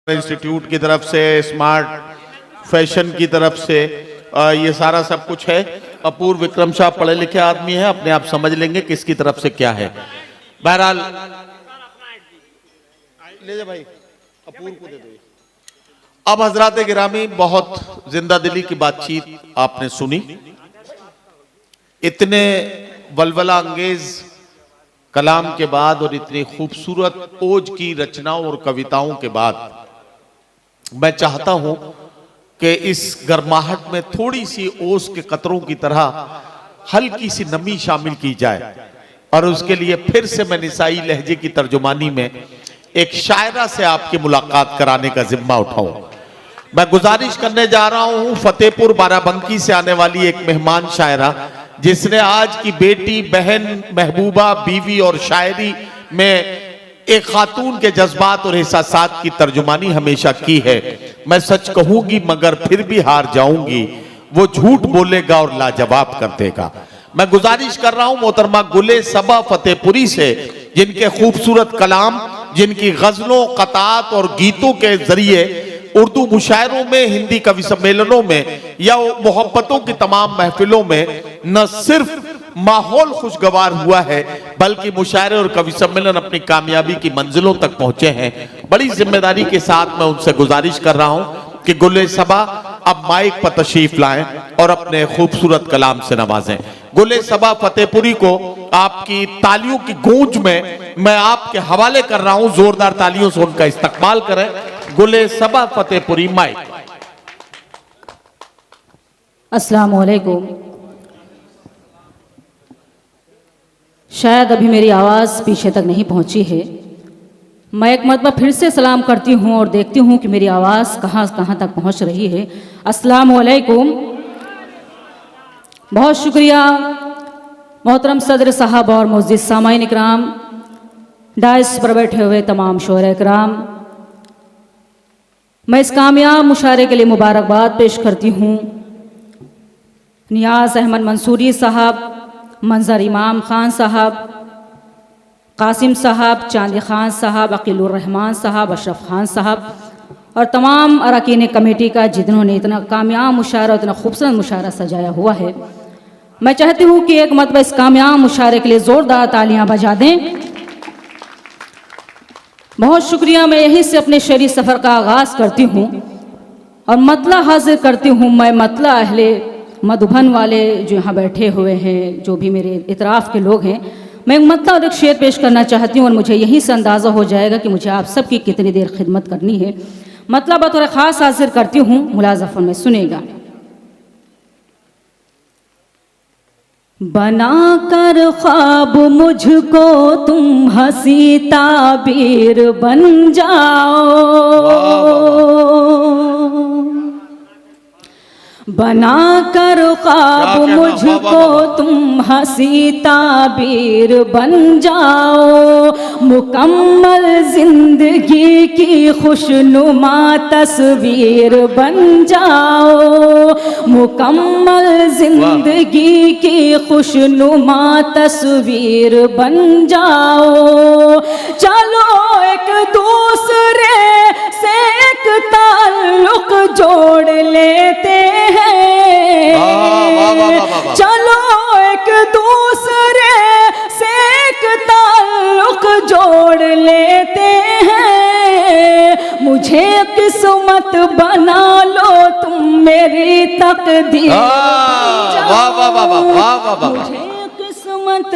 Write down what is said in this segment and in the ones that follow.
Institute की तरफ से, स्मार्ट फैशन की तरफ से ये सारा सब कुछ है। अपूर्व विक्रम शाह पढ़े लिखे आदमी है, अपने आप समझ लेंगे किसकी तरफ से क्या है। बहरहाल ले जा भाई, अपूर्व को दे दो। अब हजरात गिरामी, बहुत जिंदा दिली की बातचीत आपने सुनी। इतने वलवला अंगेज कलाम के बाद और इतनी खूबसूरत ओज की रचनाओं और कविताओं के बाद मैं चाहता हूं कि इस गर्माहट में थोड़ी सी ओस के कतरों की तरह हल्की सी नमी शामिल की जाए, और उसके लिए फिर से मैं निसाई लहजे की तर्जुमानी में एक शायरा से आपकी मुलाकात कराने का जिम्मा उठाऊं। मैं गुजारिश करने जा रहा हूं फतेहपुर बाराबंकी से आने वाली एक मेहमान शायरा, जिसने आज की बेटी, बहन, महबूबा, बीवी और शायरी में एक खातून के जज्बात और एहसासात की तर्जुमानी हमेशा की है। मैं सच कहूंगी मगर फिर भी हार जाऊंगी, वो झूठ बोलेगा और लाजवाब कर देगा। मैं गुजारिश कर रहा हूं मोहतरमा गुले सबा फतेहपुरी से, जिनके खूबसूरत कलाम, जिनकी गजलों, कतात और गीतों के जरिए उर्दू मुशायरों में, हिंदी कवि सम्मेलनों में या मोहब्बतों की तमाम महफिलों में न सिर्फ माहौल खुशगवार हुआ है, बल्कि मुशायरे और कवि सम्मेलन अपनी कामयाबी की मंजिलों तक पहुंचे हैं। बड़ी जिम्मेदारी के साथ मैं उनसे गुजारिश कर रहा हूं कि गुले सबा अब माइक पर तशरीफ लाएं और अपने खूबसूरत कलाम से नवाजें। गुले सबा फतेहपुरी को आपकी तालियों की गूंज में मैं आपके हवाले कर रहा हूं, जोरदार तालियों से उनका इस्तकबाल करें। गुले सबा फतेहपुरी, माइक। अस्सलाम वालेकुम। शायद अभी मेरी आवाज़ पीछे तक नहीं पहुंची है। मैं एक मरतबा फिर से सलाम करती हूं और देखती हूं कि मेरी आवाज़ कहां कहां तक पहुंच रही है। अस्सलाम वालेकुम। बहुत शुक्रिया मोहतरम सदर साहब और मुअज़्ज़िज़ सामाईन इकराम, डाइस पर बैठे हुए तमाम शोहरे इकराम। मैं इस कामयाब मुशायरे के लिए मुबारकबाद पेश करती हूँ नियाज़ अहमद मंसूरी साहब, मंजर इमाम खान साहब, कासिम साहब, चांदी खान साहब, अकीलुर रहमान साहब, अशरफ खान साहब और तमाम अरकान कमेटी का, जिन्होंने इतना कामयाब मुशायरा, इतना खूबसूरत मुशायरा सजाया हुआ है। मैं चाहती हूँ कि एक मरतबा इस कामयाब मुशायरे के लिए ज़ोरदार तालियां बजा दें। बहुत शुक्रिया। मैं यहीं से अपने शेरी सफ़र का आगाज़ करती हूँ और मतला हाजिर करती हूँ। मैं मतला अहले मधुबन वाले जो यहाँ बैठे हुए हैं, जो भी मेरे इतराफ़ के लोग हैं, मैं एक मतला और एक शेर पेश करना चाहती हूँ और मुझे यहीं से अंदाज़ा हो जाएगा कि मुझे आप सबकी कितनी देर खिदमत करनी है। मतलब बतौर ख़ास हाजिर करती हूँ, मुलाज़फन में सुनेगा। बना कर ख्वाब मुझको तुम हंसी ताबीर बन जाओ, बना कर ख्वाब मुझको तुम हंसी ताबीर बन जाओ, मुकम्मल जिंदगी की खुशनुमा तस्वीर बन जाओ, मुकम्मल जिंदगी की खुशनुमा तस्वीर बन जाओ। चलो एक दूसरे से एक ताल्लुक जोड़ लेते हैं, चलो एक दूसरे से एक ताल्लुक जोड़ लेते हैं। मुझे किस्मत बना लो तुम मेरी तकदीर, मुझे किस्मत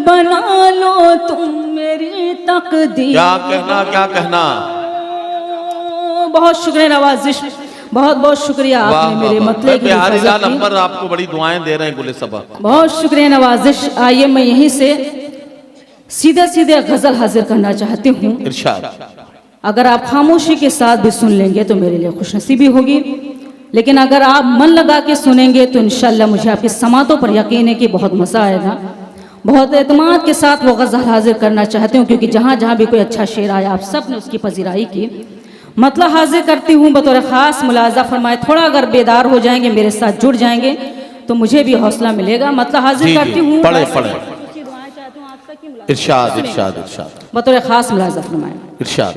बना लो तुम मेरी तकदीर। क्या कहना, क्या कहना। बहुत शुक्रिया नवाजिश, बहुत बहुत शुक्रिया आपने मेरे मतले की हिफाजत की। नंबर आपको बड़ी दुआएं दे रहे हैं गुले सबा। बहुत शुक्रिया नवाजिश। आइए मैं यहीं से सीधे सीधे गजल हाजिर करना चाहती हूँ। इरशाद। अगर आप खामोशी के साथ भी सुन लेंगे तो मेरे लिए खुशनसीबी होगी, लेकिन अगर आप मन लगा के सुनेंगे तो इंशाल्लाह मुझे आपकी समातों पर यकीन है कि बहुत मज़ा आएगा। बहुत एतमाद के साथ वो गजल हाजिर करना चाहती हूँ, क्योंकि जहाँ जहाँ भी कोई अच्छा शेर आया आप सब ने उसकी पजीराई की। मतलब हाजिर करती हूँ बतौर ख़ास, मुलाजा फरमाए। थोड़ा अगर बेदार हो जाएंगे, मेरे साथ जुड़ जाएंगे तो मुझे भी हौसला मिलेगा। मतलब हाजिर करती हूँ, पढ़े पढ़े। इरशाद इरशाद इरशाद। बतौर ख़ास मुलाजा फरमाए। इरशाद।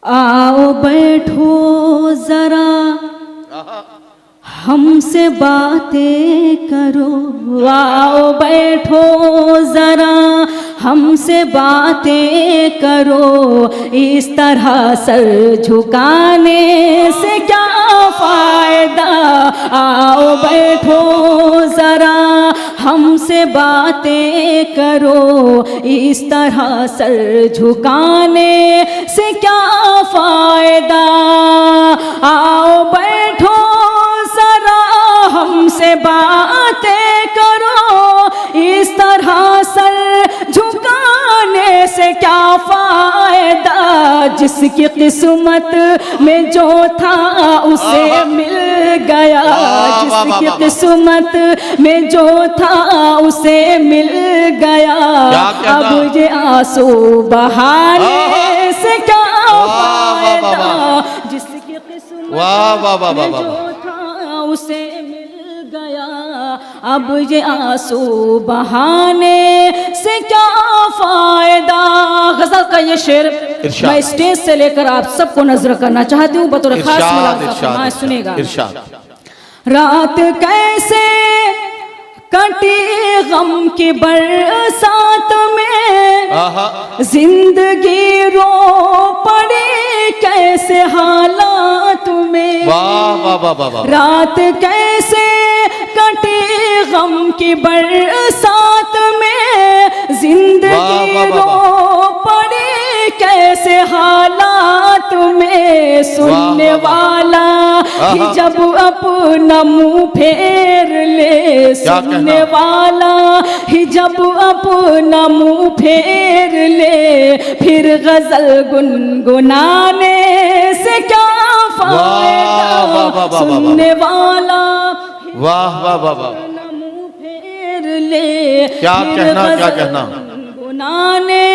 आओ बैठो जरा हमसे बातें करो, आओ बैठो जरा हमसे बातें करो, इस तरह सर झुकाने से क्या फायदा। आओ बैठो जरा हमसे बातें करो, इस तरह सर झुकाने से क्या फायदा। आओ बैठो जरा हमसे बातें करो, इस तरह सर झुकाने से क्या फायदा। जिसकी किस्मत में जो था उसे मिल गया, जिसकी किस्मत में जो था उसे मिल गया। अब ये आंसू बहाने से क्या फायदा। जिसकी किस्मत में जो था उसे मिल गया, अब ये आंसू बहाने से क्या फायदा। गजल का ये शेर मैं स्टेज से लेकर आप सबको नजर करना चाहती हूँ बतौर खास मुलाज़ा, सुनेगा। रात कैसे कटी गम की बरसात में, जिंदगी रो पड़ी कैसे हालात में। रात कैसे कटी गम की बरसात में, जिंदगी रो पड़ी कैसे हालात में। सुनने वाला ही जब अपना मुंह फेर ले, सुनने वाला ही जब अपना मुंह फेर ले, फिर गजल गुनगुनाने से क्या फायदा। सुनने वाला वाह वाह वाह वाह, मुंह फेर ले, क्या कहना क्या कहना, गुनाने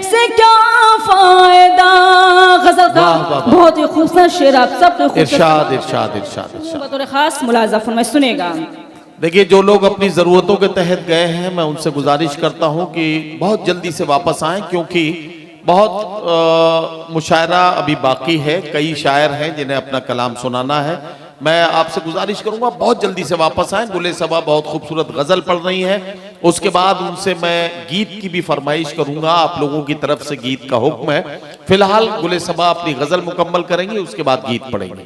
से क्या फायदा। गजल का बहुत ही खूबसूरत शेर आप सबको इरशाद इरशाद इरशाद इरशाद बतौर खास मुलाज़ा फरमाए, सुनेगा। देखिए, जो लोग अपनी ज़रूरतों के तहत गए हैं, मैं उनसे गुजारिश करता हूं कि बहुत जल्दी से वापस आएं, क्योंकि बहुत मुशायरा अभी बाकी है। कई शायर हैं जिन्हें अपना कलाम सुनाना है। मैं आपसे गुजारिश करूंगा बहुत जल्दी से वापस आएं। गुले सबा बहुत खूबसूरत गज़ल पढ़ रही हैं, उसके बाद उनसे मैं गीत की भी फरमाइश करूंगा। आप लोगों की तरफ से गीत का हुक्म है। फिलहाल गुले सबा अपनी गज़ल मुकम्मल करेंगी, उसके बाद गीत पढ़ेंगे।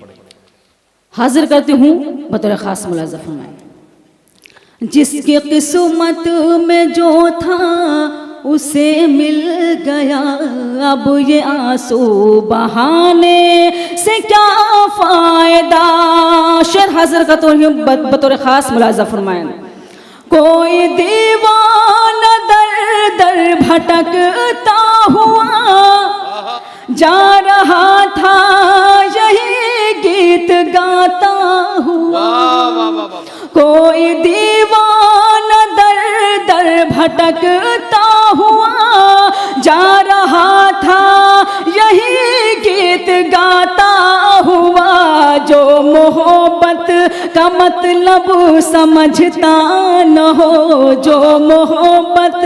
हाजिर करती हूँ बतौर खास मुलाज़ा फरमाए। जिसकी किस्मत में जो था उसे मिल गया, अब ये आंसू बहाने से क्या फायदा। शेर हाजिर का तो बतौर खास मुलाज़ा फरमाए। कोई दीवाना दर दर भटकता हुआ जा रहा था, यही गीत गाता हुआ। कोई दीवाना दर दर भटकता हुआ जा रहा था, यही गीत गाता हुआ। जो मोहब्बत का मतलब समझता न हो, जो मोहब्बत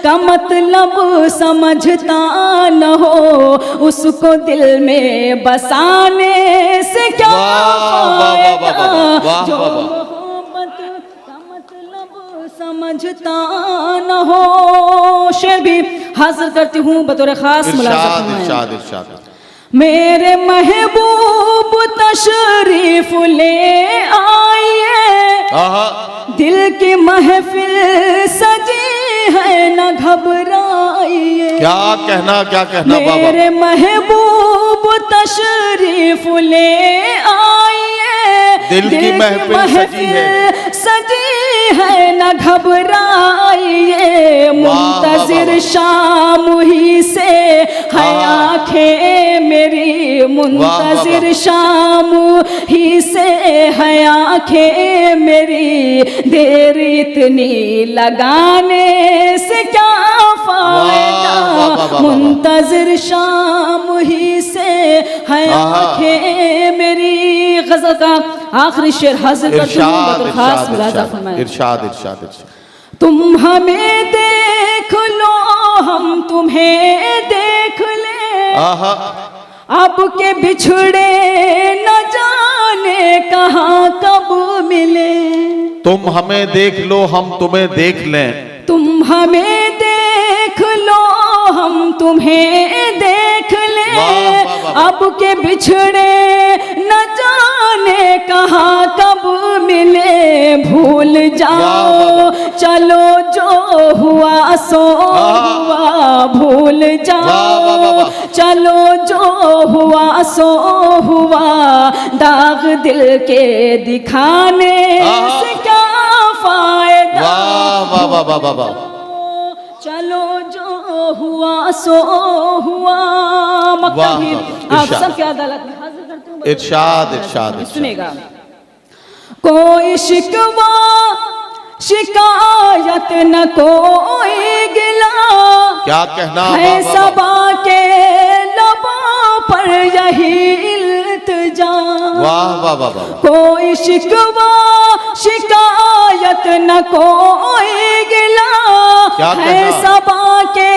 का मतलब समझता न हो, उसको दिल में बसाने से क्या फायदा। जो मोहब्बत का मतलब समझता न हो। शेर भी हासिल करती हूँ बतौर खास मुलाज़ा। मेरे महबूब तशरीफ ले आइए, दिल की महफिल सजी है न घबराइए। क्या कहना मेरे महबूब तशरीफ ले आइए, दिल की महफिल सजी है न घबराइए। मुंतजिर शाम ही से है आँखें मेरी, मुंतजिर शाम ही से है आँखें मेरी। देर इतनी लगाने से क्या फायदा, मुंतजिर शाम ही से है आँखें मेरी। गज़ल का आखिरी शेर हाजिर करती हूँ बतौर खास मुलाज़ा फरमाए। इरशाद इरशाद इरशाद। तुम हमें देख लो हम तुम्हें देख ले, अब के बिछड़े न जाने कहाँ कब मिले, तुम हमें देख लो हम तुम्हें देख लें, तुम हमें देख लो हम तुम्हें देख ले। वाह, वाह, वाह। अब के बिछड़े न जाने कहाँ कब मिले, भूल जाओ वाह, चलो जो हुआ सो हुआ, भूल वाह, वाह, जाओ वाह। चलो जो हुआ सो हुआ, दाग दिल के दिखाने आहा। से क्या फायदा, वाह वाह वाह वाह वाह वाह। चलो जो हुआ सो हुआ। मक्का वाह, भी वाह, आप इरशाद। सबके अदालत में हाजिर करते हूँ। इरशाद इरशाद इरशाद। सुनेगा, कोई शिकवा शिकायत न कोई गिला, क्या कहना, है वाह, वाह, वाह। सबा के लबों पर यही इल्तिजा, वाह वाह वाह वाह। कोई शिकवा शिकायत न कोई गिला, क्या है कहना? सबा के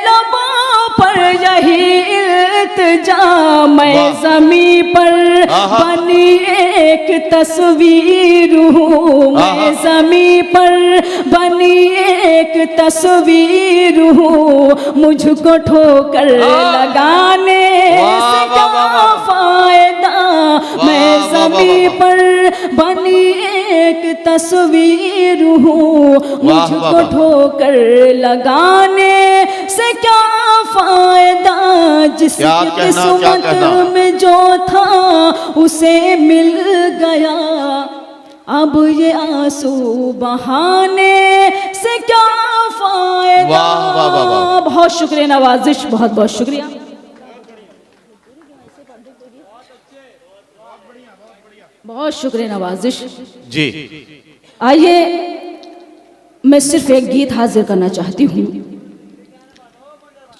लबों पर यही इल्तिजा, मैं वाह। ज़मीं पर आहा। बनी एक तस्वीर हूँ, मैं आहा। ज़मीं पर बनी एक तस्वीर हूँ, मुझको ठोकर लगाने वाह, से वाह, क्या वाह, वाह। फायदा, मैं वाह, वाह, ज़मीं वाह। पर बनी एक तस्वीर हूँ, वाह, मुझको वाह। ठोकर लगाने से क्या फायदा, जिसकी क्या कहना, क्या किस्मत कहना। में जो था उसे मिल गया, अब ये आंसू बहाने से क्या फायदा। वाह, वाह, वाह, वाह। बहुत शुक्रिया नवाजिश, बहुत बहुत शुक्रिया। बहुत शुक्रिया नवाजिश। जी आइए मैं सिर्फ एक गीत हाजिर करना चाहती हूँ।